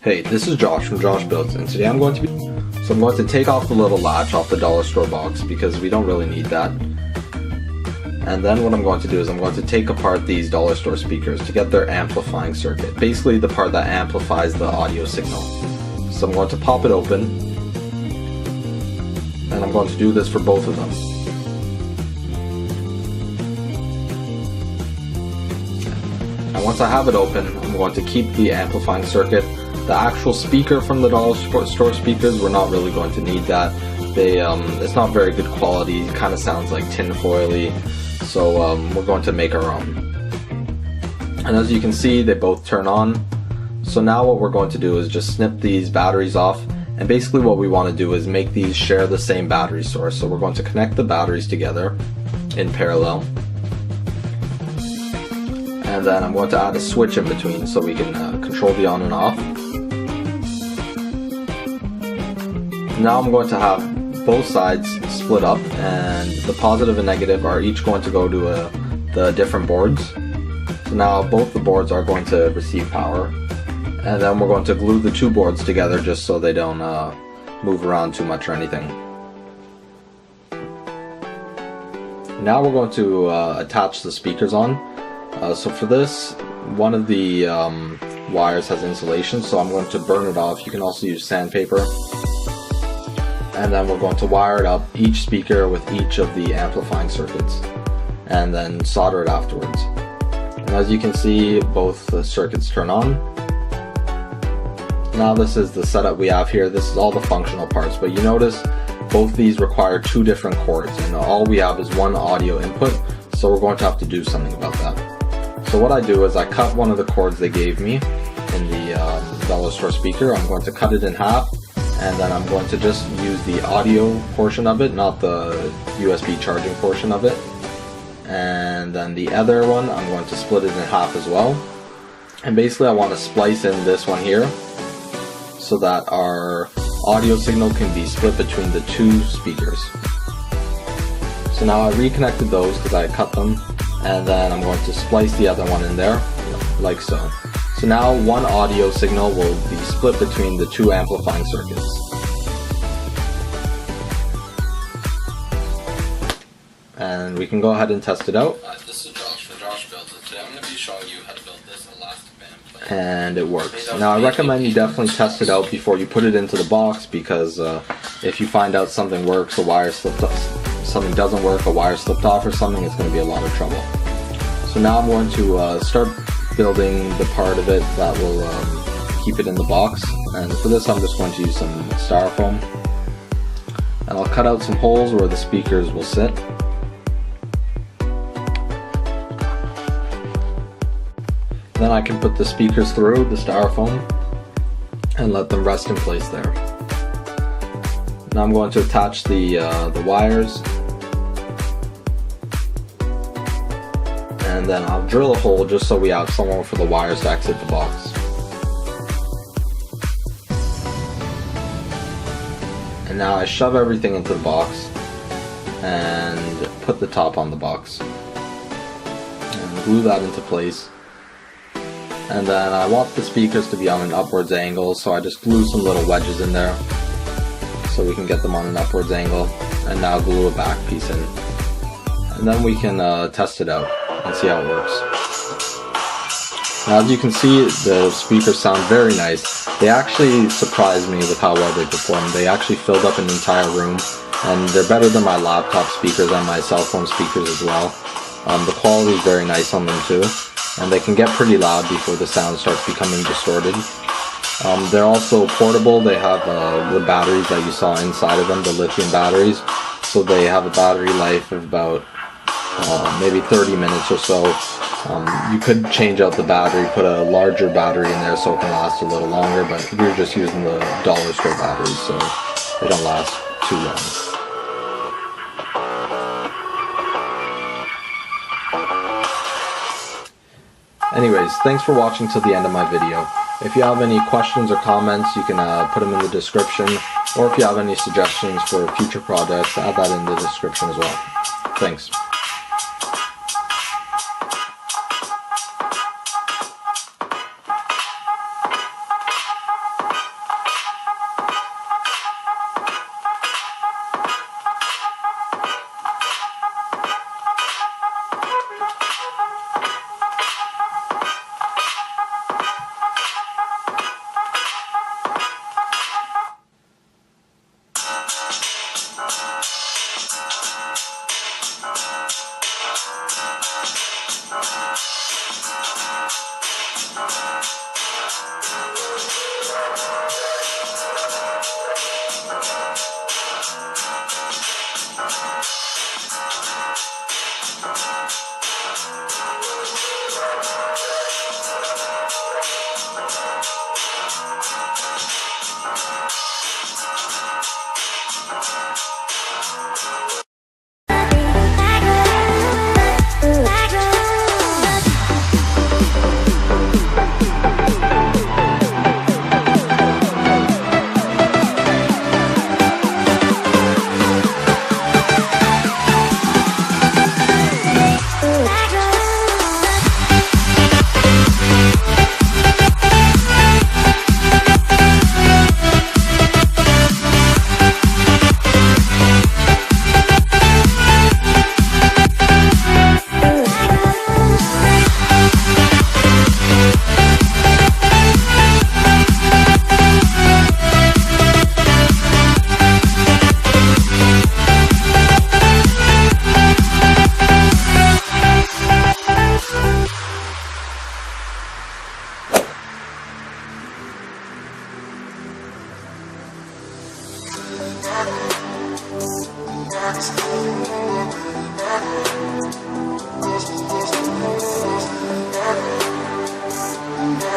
Hey, this is Josh from Josh Builds, and today I'm going to take off the little latch off the dollar store box because we don't really need that. And then what I'm going to do is I'm going to take apart these dollar store speakers to get their amplifying circuit, basically the part that amplifies the audio signal. So I'm going to pop it open, and I'm going to do this for both of them. And once I have it open, I'm going to keep the amplifying circuit. The actual speaker from the dollar store speakers, we're not really going to need that. It's not very good quality, it kind of sounds like tin-foily, so we're going to make our own. And as you can see, they both turn on. So now what we're going to do is just snip these batteries off, and basically what we want to do is make these share the same battery source. So we're going to connect the batteries together in parallel. And then I'm going to add a switch in between so we can control the on and off. Now I'm going to have both sides split up, and the positive and negative are each going to go to the different boards. So now both the boards are going to receive power, and then we're going to glue the two boards together just so they don't move around too much or anything. Now we're going to attach the speakers on. So for this, one of the wires has insulation, so I'm going to burn it off. You can also use sandpaper. And then we're going to wire it up, each speaker with each of the amplifying circuits, and then solder it afterwards. And as you can see, both the circuits turn on. Now this is the setup we have here. This is all the functional parts, but you notice both these require two different cords, and all we have is one audio input, so we're going to have to do something about that. So what I do is I cut one of the cords they gave me in the dollar store speaker. I'm going to cut it in half, and then I'm going to just use the audio portion of it, not the USB charging portion of it. And then the other one, I'm going to split it in half as well. And basically I want to splice in this one here so that our audio signal can be split between the two speakers. So now I reconnected those because I cut them, and then I'm going to splice the other one in there, like so. So now one audio signal will be split between the two amplifying circuits. And we can go ahead and test it out. This is Josh from Josh Builds, and today I'm going to be showing you how to build this elastic band player. and it works. Now I recommend you definitely test it out before you put it into the box, because if you find out something works, a wire slipped off, something doesn't work, a wire slipped off or something, it's going to be a lot of trouble. So now I'm going to start building the part of it that will keep it in the box, and for this I'm just going to use some styrofoam, and I'll cut out some holes where the speakers will sit. Then I can put the speakers through the styrofoam and let them rest in place there. Now I'm going to attach the wires, and then I'll drill a hole just so we have somewhere for the wires to exit the box. And now I shove everything into the box and put the top on the box and glue that into place. And then I want the speakers to be on an upwards angle, so I just glue some little wedges in there so we can get them on an upwards angle, and now glue a back piece in. And then we can test it out and see how it works. Now as you can see, the speakers sound very nice. They actually surprised me with how well they perform. They actually filled up an entire room, and they're better than my laptop speakers and my cell phone speakers as well. The quality is very nice on them too, and they can get pretty loud before the sound starts becoming distorted. They're also portable. They have the batteries that you saw inside of them, the lithium batteries, so they have a battery life of about maybe 30 minutes or so. You could change out the battery, put a larger battery in there so it can last a little longer, but we're just using the dollar store batteries, so they don't last too long. Anyways, thanks for watching till the end of my video. If you have any questions or comments, you can put them in the description, or if you have any suggestions for future projects, add that in the description as well. Thanks.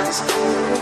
That's